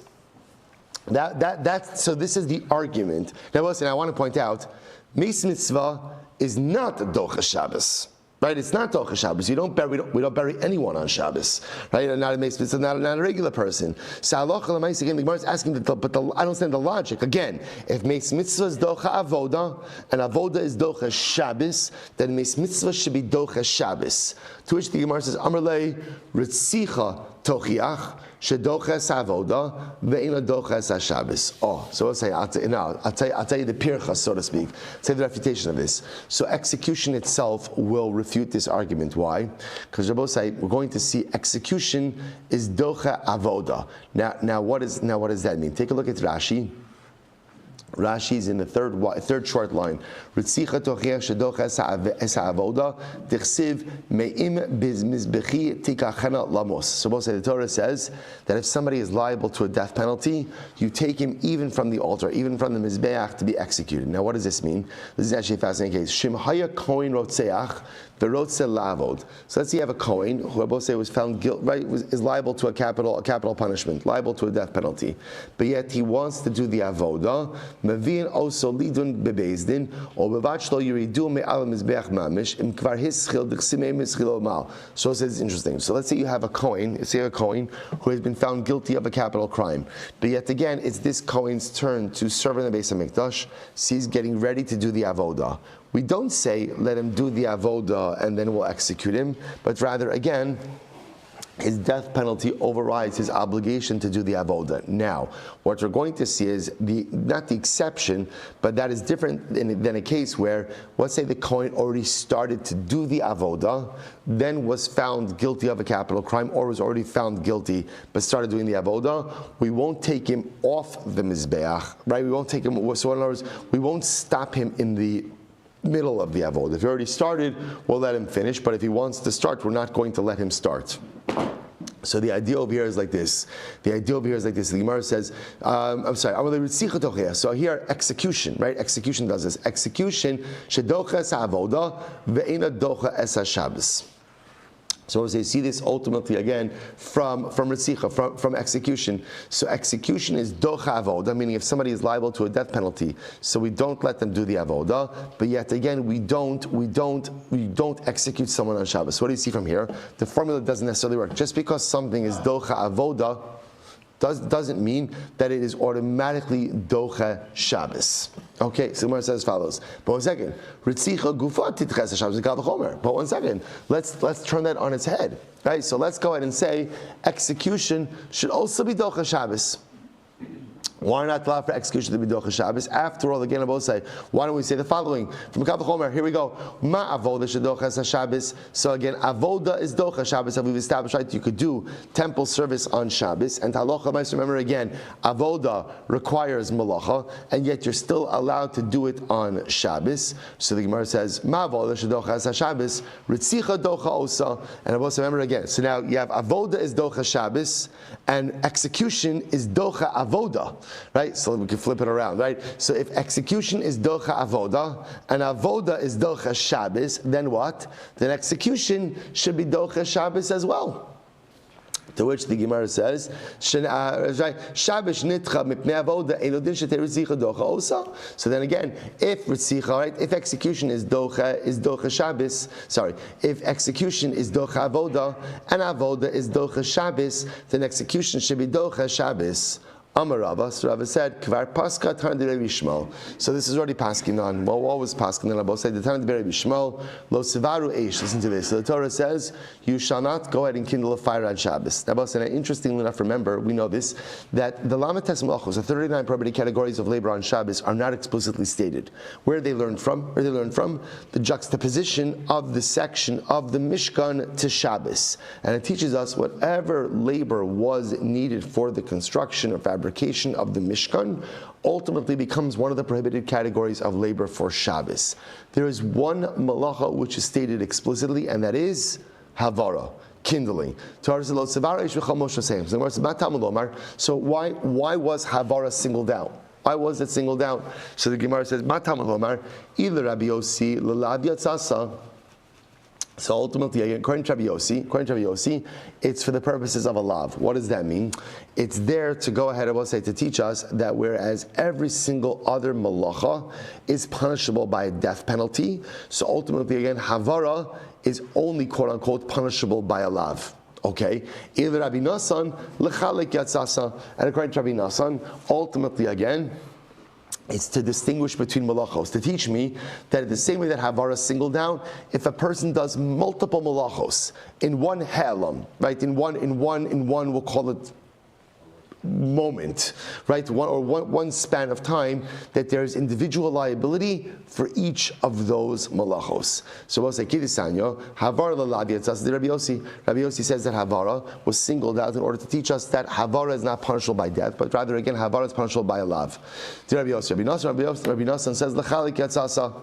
So this is the argument. Now listen, I want to point out, meis mitzvah is not docha Shabbos. Right, it's not docha Shabbos. We don't bury anyone on Shabbos, right? Not a meis mitzvah, not a regular person. So halacha l'maisa, again, the Gemara is asking, I don't understand the logic. Again, if meis mitzvah is docha avoda and avoda is docha Shabbos, then meis mitzvah should be docha Shabbos. To which the Gemara says, Amrlei ritzicha tochiach shedoches avoda ve'ina doches Shabbos. Oh, so let's say I'll tell you the pircha, so to speak. Say the refutation of this. So execution itself will refute this argument. Why? Because Rabbi say we're going to see execution is docha avoda. Now what does that mean? Take a look at Rashi. Rashi's in the third short line. Ritzicha tochiach shedocha es ha'avoda tichsiv me'im bizmizbechi tikachena lamos. So the Torah says that if somebody is liable to a death penalty, you take him even from the altar, even from the mizbeach, to be executed. Now what does this mean? This is actually a fascinating case. Shimhaya kohen rotzeach v'rotze lavod. So let's say you have a kohen who Rabbi say was found guilty, right? Is liable to a capital punishment, liable to a death penalty, but yet he wants to do the avoda. Mavin also lidun bebezdin or bevachlo yiridu me'al mizbeach mamish im kvar hischil d'chsimei mischil omal. So it says it's interesting. So let's say you have a kohen, who has been found guilty of a capital crime, but yet again it's this kohen's turn to serve in the Beis HaMikdash. So he's getting ready to do the avoda. We don't say let him do the avoda and then we'll execute him, but rather again, his death penalty overrides his obligation to do the avoda. Now, what we're going to see is not the exception, but that is different than a case where, let's say the kohen already started to do the avoda, then was found guilty of a capital crime, or was already found guilty but started doing the avoda. We won't take him off the mizbeach, right? We won't take him. So in other words, we won't stop him in the middle of the avoda. If he already started, we'll let him finish. But if he wants to start, we're not going to let him start. So the idea over here is like this. The Gemara says, so here, execution, right? Execution does this. Execution, shedocha es ha'avoda, ve'ena docha es ha'Shabbos. So as they see this ultimately again from Ritzicha, from execution. So execution is docha avoda, meaning if somebody is liable to a death penalty, so we don't let them do the avoda, but yet again we don't execute someone on Shabbos. What do you see from here? The formula doesn't necessarily work. Just because something is docha avoda doesn't mean that it is automatically docha Shabbos. Okay, so Gemara says as follows. But one second, Ritzicha gufa titches Shabbos gal v'chomer. But one second, let's turn that on its head. Right? So let's go ahead and say execution should also be docha Shabbos. Why not allow for execution to be docha Shabbos? After all, again, I both say, why don't we say the following? From Kal V'chomer, here we go. Ma avoda shedocha Shabbos. So again, avoda is docha Shabbos, and we've established, right, you could do temple service on Shabbos. And halacha, let's remember again, avoda requires malacha, and yet you're still allowed to do it on Shabbos. So the Gemara says, Ma avoda shedocha Shabbos, ritzicha docha osa. And I both remember again. So now you have avoda is docha Shabbos, and execution is docha avoda. Right? So we can flip it around, right? So if execution is docha avoda, and avoda is docha Shabbos, then what? Then execution should be docha Shabbos as well. To which the Gemara says, Shabbos nitcha mipnei avoda elodin shetei ritzicha docha osa. So then again, if ritzicha, right, if execution is docha Shabbos, if execution is docha avoda and avoda is docha Shabbos, then execution should be docha Shabbos Amar Rabba, so Rabba said, Kvar Paska Tan de Rabbi Shmuel. So this is already paskin on. Well, what was paskin on? Rabba said, the Tan de Rabbi Shmuel, Lo Sivaru Eish. Listen to this. So the Torah says, you shall not go ahead and kindle a fire on Shabbos. Rabba said, interestingly enough, remember, we know this, that the Lamates Malachos, the 39 property categories of labor on Shabbos, are not explicitly stated. Where they learned from? Where they learned from? The juxtaposition of the section of the Mishkan to Shabbos. And it teaches us whatever labor was needed for the construction or fabrication of the Mishkan ultimately becomes one of the prohibited categories of labor for Shabbos. There is one malacha which is stated explicitly, and that is havara, kindling. So why was havara singled out? Why was it singled out? So the Gemara says, either Rabbi Yossi l'laviyat sasa. So ultimately, again, according to Rabbi Yossi, it's for the purposes of a lav. What does that mean? It's there to go ahead, I will say, to teach us that whereas every single other malacha is punishable by a death penalty, so ultimately, again, havara is only quote-unquote punishable by a lav. Okay? Either Rabbi Nassan, l'chalik yatzasa, and according to Rabbi Nassan, ultimately, again, it's to distinguish between malachos, to teach me that the same way that havara is singled out, if a person does multiple malachos in one helam, right, in one, we'll call it moment, right, one span of time, that there is individual liability for each of those malachos. So we'll say Kidisanyo, Havara l'laviyat. Rabbi Yossi says that Havara was singled out in order to teach us that Havara is not punishable by death, but rather again Havara is punishable by a lav. Rabbi Nassan says l'chalik yatzasa.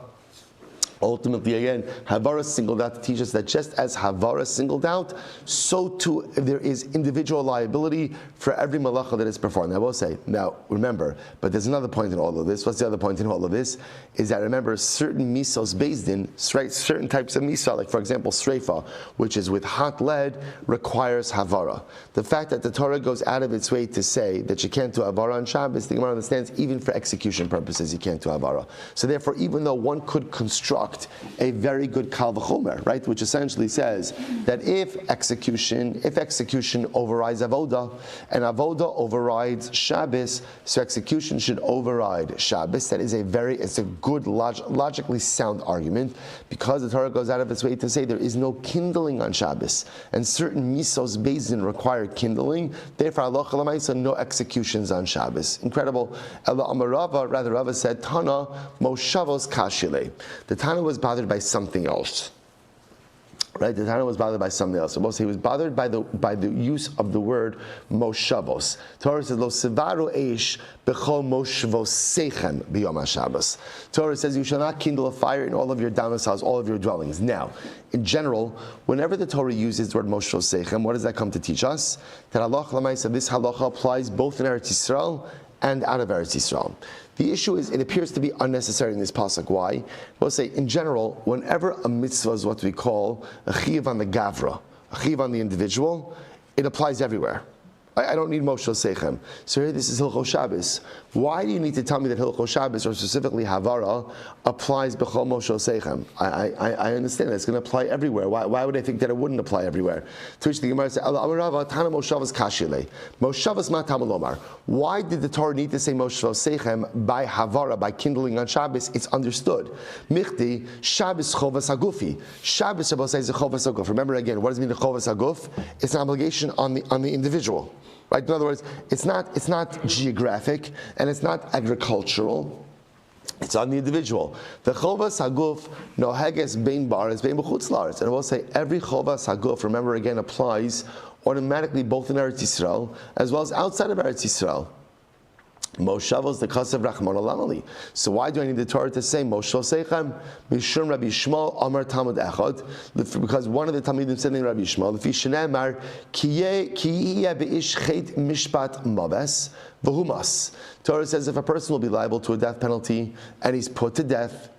Ultimately, again, Havara singled out to teach us that just as Havara singled out, so too there is individual liability for every malacha that is performed. I will say, now remember, but there's another point in all of this. What's the other point in all of this? Is that remember, certain misos based in, certain types of misa, like for example, sreifa, which is with hot lead, requires Havara. The fact that the Torah goes out of its way to say that you can't do Havara on Shabbos, the Gemara understands even for execution purposes you can't do Havara. So therefore, even though one could construct a very good kal v'chomer, right, which essentially says that if execution overrides avoda, and avoda overrides Shabbos, so execution should override Shabbos. That is it's a good, logically sound argument, because the Torah goes out of its way to say there is no kindling on Shabbos, and certain misos bezin require kindling. Therefore, halacha l'maisa, no executions on Shabbos. Incredible. Rava said, Tana moshavos kashile. The Tana was bothered by something else. Right, the Tana was bothered by something else. So he was bothered by the use of the word moshavos. Torah says, Lo sivaru eish b'chol moshavos seichem b'yom HaShabbos. Torah says you shall not kindle a fire in all of your domiciles, all of your dwellings. Now, in general, whenever the Torah uses the word moshavos seichem, what does that come to teach us? That halacha l'maisa, this halacha applies both in Eretz Yisrael and out of Eretz Yisrael. The issue is, it appears to be unnecessary in this pasuk. Why? We'll say, in general, whenever a mitzvah is what we call a chiyuv on the gavra, a chiyuv on the individual, it applies everywhere. I don't need Moshe Seichem. So here, this is Hilchos Shabbos. Why do you need to tell me that Hilchos Shabbos, or specifically Havara, applies B'chol Moshe Seichem? I understand that it's going to apply everywhere. Why would I think that it wouldn't apply everywhere? To which the Gemara says, Tana Moshavas Kashile. Moshavas Ma Tamalomar. Why did the Torah need to say Moshe Seichem by Havara, by kindling on Shabbos? It's understood. Michti, Shabbos Chovas Hagufi. Shabbos says Chovas Haguf. Remember again, what does it mean, the Chovas Haguf? It's an obligation on the individual. Right? In other words, it's not geographic and it's not agricultural. It's on the individual. The chovas haguf noheges bein ba'aretz bein b'chutz la'aretz. And I will say every chovas haguf, remember again, applies automatically both in Eretz Yisrael as well as outside of Eretz Yisrael. Moshavos the kasav Rachman Alamali. So why do I need the Torah to say Moshav Seichem? Mishum Rabbi Shmuel Amar Talmud Echad. Because one of the Talmidim said in Rabbi Shmuel, Lefi Shenemar Kiye Beish Chet Mishpat Maves V'Humas. Torah says if a person will be liable to a death penalty and he's put to death.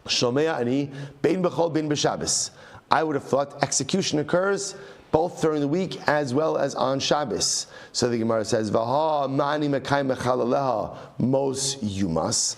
Shomea Ani Bein B'Chol Bein B'Shabbos. I would have thought execution occurs both during the week as well as on Shabbos. So the Gemara says, "Vaha mani mekay mechalaleha mos yumas."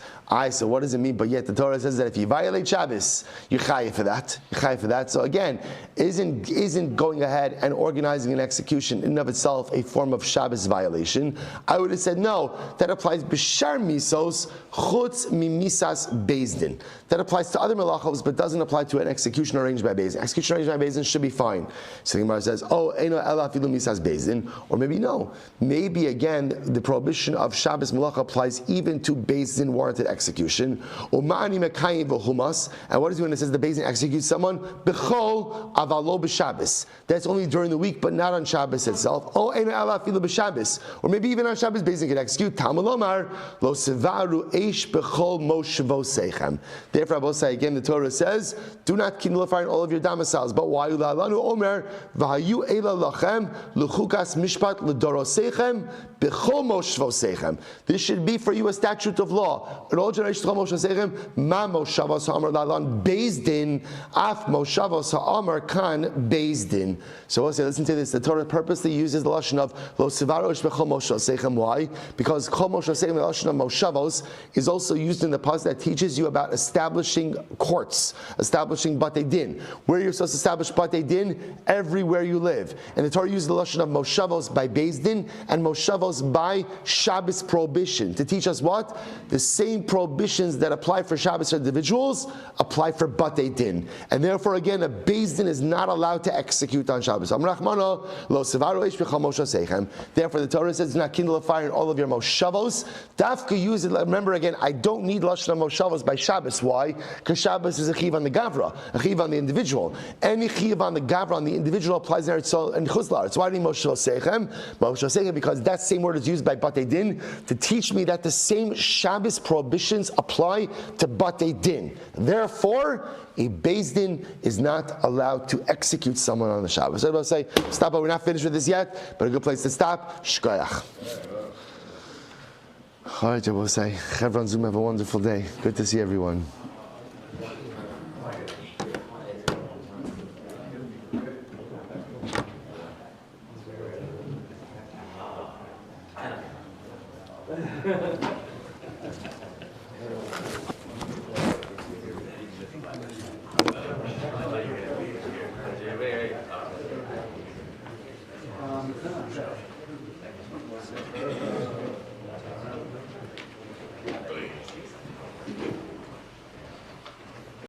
So what does it mean? But yet the Torah says that if you violate Shabbos, you're chayav for that. You're chayav for that. So again, isn't going ahead and organizing an execution in and of itself a form of Shabbos violation? I would have said no. That applies b'shar misos chutz mimisas bezdin. That applies to other melachos, but doesn't apply to an execution arranged by bezdin. Execution arranged by bezdin should be fine. So the Gemara says, eino ela afilu misas bezdin, or maybe no. Maybe again the prohibition of Shabbos melacha applies even to bezdin warranted execution. Umani mekayim v'humas. And what is it when it says the bezdin executes someone? B'chol avalo b'Shabbos. That's only during the week, but not on Shabbos itself. Eino ela afilu b'Shabbos, or maybe even on Shabbos bezdin can execute. Talmud lomar lo sevaru eish b'chol moshvosechem. Therefore, I will say again, the Torah says, do not kindle a fire in all of your domiciles. But why u'la'alanu omer v'hayu eila lachem l'chukas mishpat l'dorosechem b'chol moshvosechem. This should be for you a statute of law. In all generations, moshvosechem ma moshavos ha'amar la'alan bezdin af moshavos ha'amar kan bezdin. So we'll say, listen to this. The Torah purposely uses the lashon of lo sevaru b'chol moshvosechem. Why? Because chol moshvosechem, the lashon of moshavos, is also used in the passage that teaches you about establishing courts, establishing batei din. Where you're supposed to establish batei din? Everywhere you live. And the Torah uses the lashon of moshavos by beis din and moshavos by Shabbos prohibition to teach us what? The same prohibitions that apply for Shabbos individuals apply for batei din. And therefore, again, a beis din is not allowed to execute on Shabbos. Therefore, the Torah says, do not kindle a fire in all of your moshavos. Dafka use it. Remember again, I don't need lashon of moshavos by Shabbos. Why? Because Shabbos is a chiv on the gavra, a chiv on the individual. Any chiv on the gavra on the individual applies there and chuzlar. It's why I need moshavosechem. Moshavosechem, because that same word is used by batei din to teach me that the same Shabbos prohibitions apply to batei din. Therefore, a beis din is not allowed to execute someone on the Shabbos. So I will say, stop, but we're not finished with this yet, but a good place to stop. Shkoyach. All right, I will say, Chevron Zoom, have a wonderful day. Good to see everyone.